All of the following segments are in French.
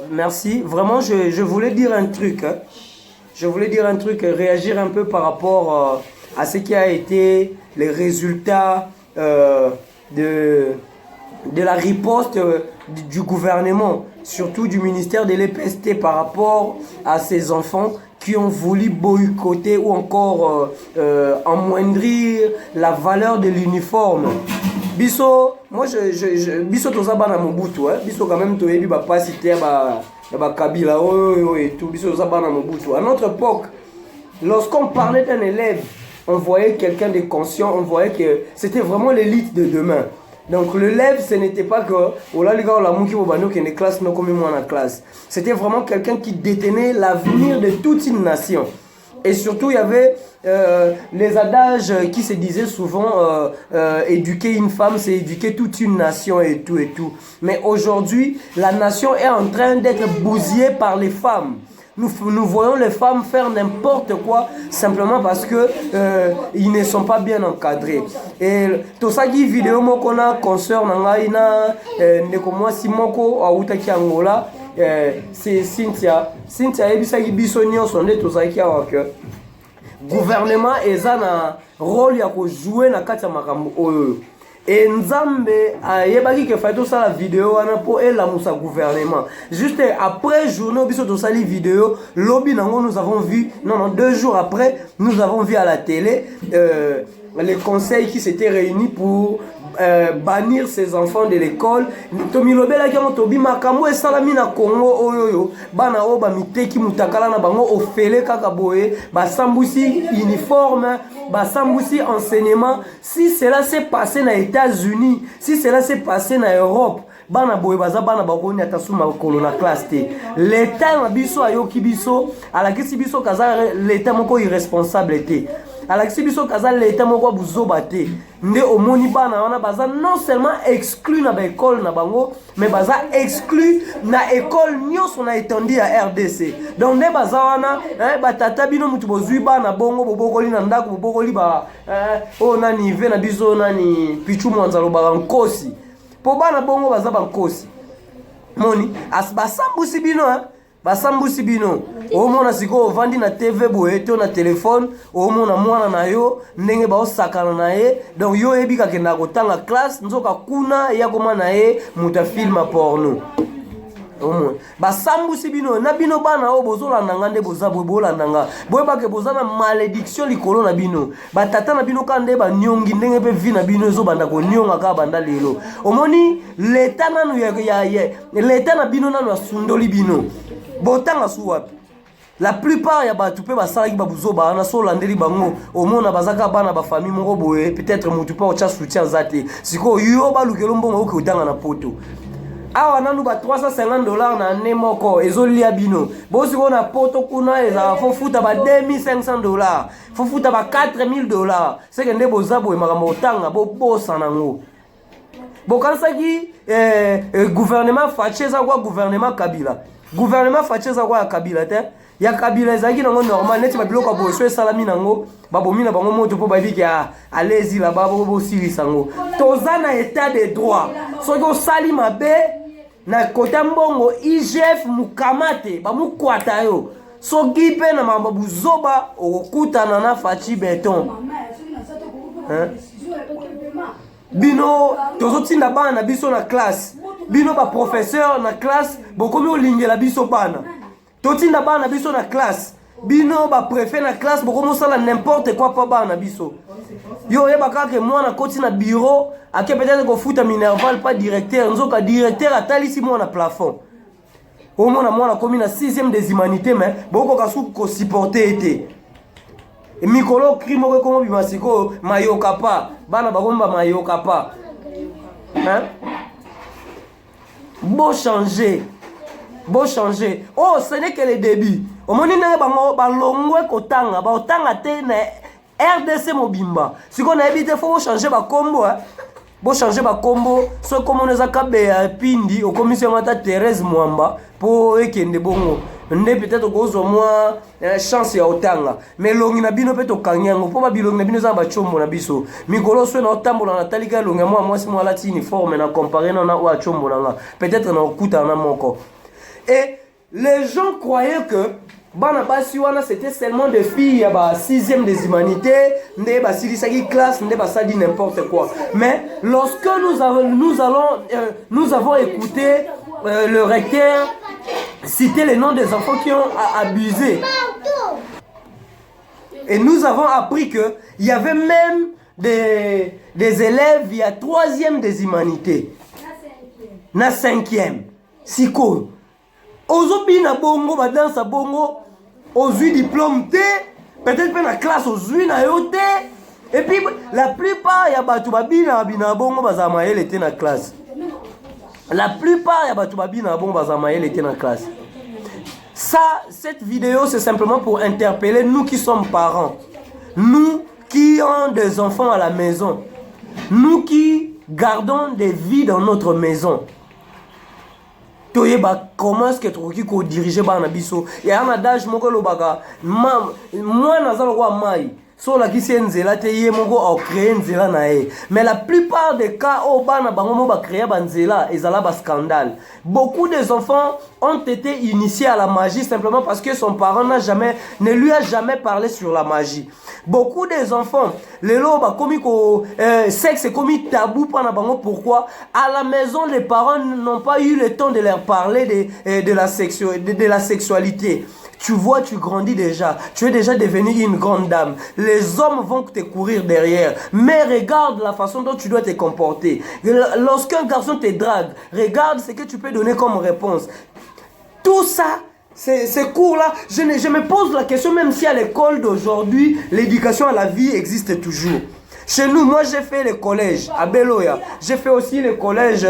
Merci. Vraiment, je voulais dire un truc. Hein. Je voulais dire un truc, réagir un peu par rapport à ce qui a été les résultats de la riposte du gouvernement, surtout du ministère de l'EPST par rapport à ces enfants qui ont voulu boycotter ou encore amoindrir la valeur de l'uniforme. Biso, moi biso toza bana Mobutu, hein. Biso quand même toyebi ba pasité ba Kabila et tout, biso toza bana Mobutu. À notre époque, lorsqu'on parlait d'un élève, on voyait quelqu'un de conscient, on voyait que c'était vraiment l'élite de demain. Donc l'élève, ce n'était pas que c'était vraiment quelqu'un qui détenait l'avenir de toute une nation. Et surtout, il y avait les adages qui se disaient souvent éduquer une femme, c'est éduquer toute une nation et tout et tout. Mais aujourd'hui, la nation est en train d'être bousillée par les femmes. Nous voyons les femmes faire n'importe quoi simplement parce que ils ne sont pas bien encadrés. Et tout ça qui vidéo moko na concert na ina ndeko mwasi moko awutaki Angola c'est Cynthia ebisaki biso nyonso nde tozaki awa ke gouvernement eza na rôle ya ko jouer na kati ya makambo oyo. Et Nzambe yebaki ke fay to sala vidéo wana po elamusa gouvernement. Juste après journée biso to sali vidéo lobi nango nous avons vu 2 jours après nous avons vu à la télé les conseils qui s'étaient réunis pour bannir ces enfants de l'école. Tomilobela ki tobi makambo esalami na Congo oyoyo bana o ba miteki mutakala na bango ofele kaka boye basambusi uniforme basambusi enseignement. Si cela s'est passé na États-Unis, si cela s'est passé na Europe, bana boye baza bana bakoni atasuma kolo na classe te. L'état na biso ayoki biso alakisi biso kaza l'état moko irresponsable te. Alakisi biso kaza l'état moko buzoba te. Nde omoni bana wana baza non seulement exclu na ba école na bango, mais baza exclu na école nyonso na étendue à RDC. Donc nde baza wana batata bino mutu bozui bana bongo bobokoli na ndako bobokoli ba o nani ve na biso nani pichu mwanzalo ba nkosi. Po bana bongo baza ba nkosi. Moni as basambusi bino basambusi bino omona siko vandi na TV boye to na téléphone omona mwana na yo ndenge ba osakana na ye donc yo ebika kenda kotanga classe nzoka kuna ya koma na ye muta filma porno omona basambusi bino na bino bana o bozola nanga nde boza bola nanga boye ba ke boza na malédiction likolo na bino batata na bino kande ba nyongi ndenge pe vi na bino zo banda ko nyonga ka banda lelo omoni l'état nanu ya l'état na bino nanu asundoli bino botanga suwapi. La plupart ya batu pe basalaki babuzoba na so landeli bango omona bazaka bana ba famille moko boye peut-être mutu pa ocha soutien zate siko yo balukelo mbongo oke utanga na poto awa nanu ba $350 na ne moko ezolia bino bosiko na poto kuna eza fo futa ba $2500 fo futa ba $4000 seke nde bozabo e makambo otanga bobosa nango bokansaki gouvernement Facheza kwa gouvernement Kabila. Gouvernement Facheza kwa Kabila te ya Kabila ezaki nango normal neti babiloko boso esalami nango babomi na bango moto po babiki allez-y là-bas bo silisa ngo toza na état de droit soki osali mabe na kota mbongo IGF mukamate bamukwata yo soki pe na mambo buzoba okutana na Fachi Beton bino tozotinda bana biso na classe bino ba professeur na classe bokomi olingela biso bana totinda bana biso na classe bino ba préfet na classe boko sala n'importe quoi pa ba na biso. Yo yeba kaka moi na koti na bureau ake peut-être ko futa minerval pas directeur nzoka directeur atalisi moi na plafond. Au moins moi na komi na 6e des humanités mais boko ka su ko supporter été. Et mikolo crime ko komo bimasiko mayoka pa bana bagomba mayoka pa. Hein? Beau changer. Beau changer. Oh, ce n'est que le début. Au moment où balongwe kotanga, ba otanga te na RDC mobimba. Si on a évité faut changer ba combo hein. Beau changer ba combo, so comme on a kabe pindi au commission mata Thérèse Mwamba pour ekende bongo. Nde peut-être kozo moi chance ya otanga. Mais longi na bino peto kanyango po ba bilongi na bino za ba chombo na biso. Mikolo so na otambola na talika longa moi si moi la uniforme na comparer na wa chombo na nga. Peut-être na okuta na moko. Et les gens croyaient que Banabasiwana c'était seulement des filles à 6e des humanités, ne ba silisaki classe, ne ba ça dit n'importe quoi. Mais lorsque nous avons écouté le recteur citer les noms des enfants qui ont abusé, et nous avons appris que il y avait même des élèves il y a 3e des humanités, na 5e, siko. Ozobi na bongo, ba danse bongo, ozui diplôme T, peut-être pas la classe ozui na yo T, et puis la plupart ya batu babina bina bongo bazama elle était na classe. La plupart ya batu babina bongo bazama elle était na classe. Ça, cette vidéo c'est simplement pour interpeller nous qui sommes parents, nous qui avons des enfants à la maison, nous qui gardons des vies dans notre maison. Comment est-ce que tu peux diriger na biso? Il y a un adage moko lobaka moi nazalo kwa mai so la kisi nzela te ye moko au créer nzela na e. Mais la plupart des cas au bana bango mo ba créer ba nzela ezala ba scandale. Beaucoup des enfants ont été initiés à la magie simplement parce que son parent ne lui a jamais parlé sur la magie. Beaucoup des enfants, les loba comme sexe est comme tabou pendant bango. Pourquoi? À la maison, les parents n'ont pas eu le temps de leur parler de la sexualité. Tu vois, tu grandis déjà. Tu es déjà devenu une grande dame. Les hommes vont te courir derrière. Mais regarde la façon dont tu dois te comporter. Lorsqu'un garçon te drague, regarde ce que tu peux donner comme réponse. Tout ça, ces cours-là, je me pose la question, même si à l'école d'aujourd'hui, l'éducation à la vie existe toujours. Chez nous, moi j'ai fait le collège à Beloya. J'ai fait aussi le collège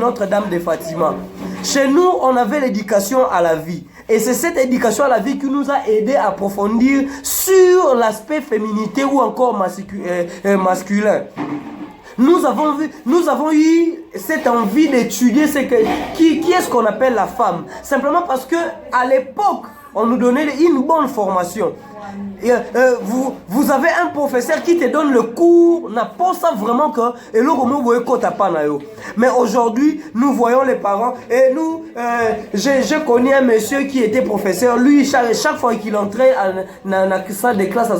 Notre-Dame de Fatima. Chez nous, on avait l'éducation à la vie. Et c'est cette éducation à la vie qui nous a aidé à approfondir sur l'aspect féminité ou encore masculin. Nous avons eu cette envie d'étudier qui est-ce qu'on appelle la femme. Simplement parce que à l'époque, on nous donnait une bonne formation. Et, vous avez un professeur qui te donne le cours, n'a pas ça vraiment que mais aujourd'hui nous voyons les parents et nous je connais un monsieur qui était professeur. Lui chaque fois qu'il entrait dans la salle de classe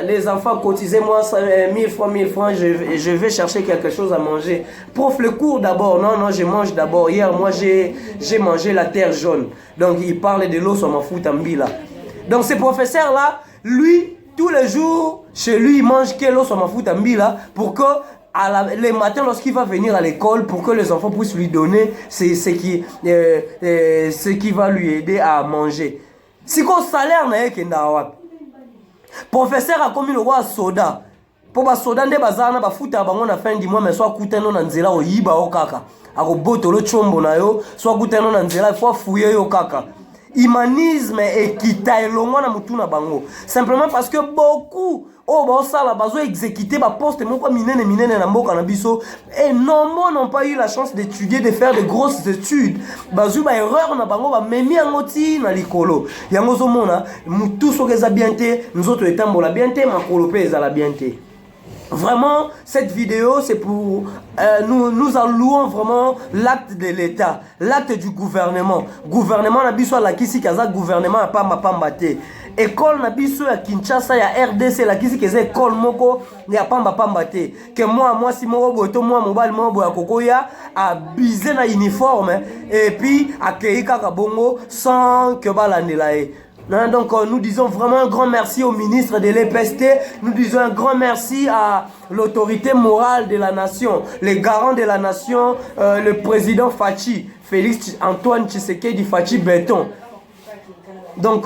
les enfants cotisaient moi 1000 francs, je vais chercher quelque chose à manger. Prof, le cours d'abord. Non, je mange d'abord. Hier moi j'ai mangé la terre jaune. Donc il parle de l'eau sur ma fout en là. Donc ce professeur-là, lui, tous les jours, chez lui, il mange quel os ma fout en là pour que les matins, lorsqu'il va venir à l'école, pour que les enfants puissent lui donner ce qui va lui aider à manger. Si qu'on salaire n'a pas professeur a commis le roi soda. Pour ba soda nde bazana ba futa bango na fin du mois mais soit kutano na nzela o yiba o kaka. Ako botolo chombo na yo, soit kutano na nzela il faut fouiller yo kaka. Humanisme et kita elongo na mutuna bango. Simplement parce que beaucoup ça bazo exécuter ba poste moko minene na mboka na biso et nombreux n'ont pas eu la chance d'étudier, de faire de grosses études. Bazo ba erreur na bango ba memi angoti na likolo. Yango zo mona mutu sokeza bien te, nzoto etambola bien te, makolo pe ezala bien te. Vraiment, cette vidéo, c'est pour... nous allouons vraiment l'acte de l'État, l'acte du gouvernement. Gouvernement na biso la kisi kaza gouvernement a pas pambate. École na biso ya Kinshasa ya RDC la kisi kaza école moko ya pambate. Que moi si moko boto moi mobile mo boya kokoya a biser na uniforme et puis accueillir kaka bongo sans que balandela e. Hein, donc nous disons vraiment un grand merci au ministre de l'EPST, nous disons un grand merci à l'autorité morale de la nation, les garants de la nation, le président Fachi, Félix Antoine Tshisekedi Fachi Béton. Donc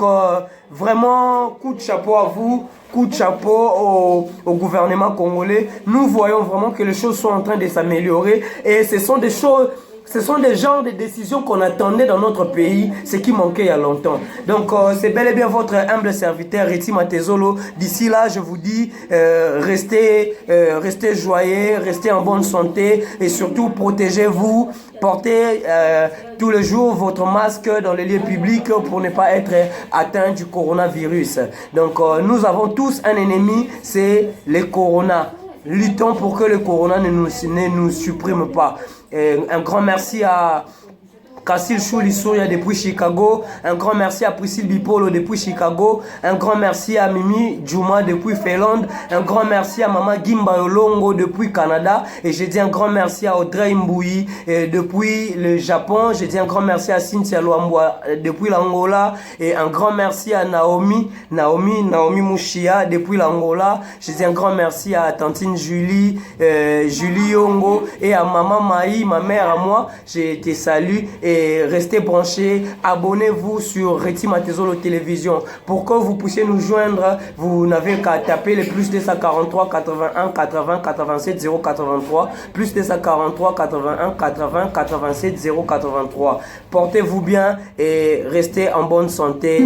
vraiment coup de chapeau à vous, coup de chapeau au gouvernement congolais. Nous voyons vraiment que les choses sont en train de s'améliorer et ce sont des choses... Ce sont des genres de décisions qu'on attendait dans notre pays, ce qui manquait il y a longtemps. Donc, c'est bel et bien votre humble serviteur, Reti Matezolo. D'ici là, je vous dis, restez joyeux, restez en bonne santé et surtout, protégez-vous. Portez tous les jours votre masque dans les lieux publics pour ne pas être atteint du coronavirus. Donc, nous avons tous un ennemi, c'est le corona. Luttons pour que le corona ne nous supprime pas. Un grand merci à Kassil Chouli-Souria depuis Chicago. Un grand merci à Priscille Bipolo depuis Chicago. Un grand merci à Mimi Djouma depuis Finlande. Un grand merci à Maman Gimba Yolongo depuis Canada. Et je dis un grand merci à Audrey Mbouyi depuis le Japon. Je dis un grand merci à Cynthia Luambwa depuis l'Angola. Et un grand merci à Naomi Mouchia depuis l'Angola. Je dis un grand merci à Tantine Julie Yongo et à Maman Maï, ma mère à moi. Je te salue. Et restez branchés, abonnez-vous sur Reti Matezolo Télévision. Pour que vous puissiez nous joindre, vous n'avez qu'à taper le plus 243 81 80 87 083, plus 243 81 80 87 083. Portez-vous bien et restez en bonne santé.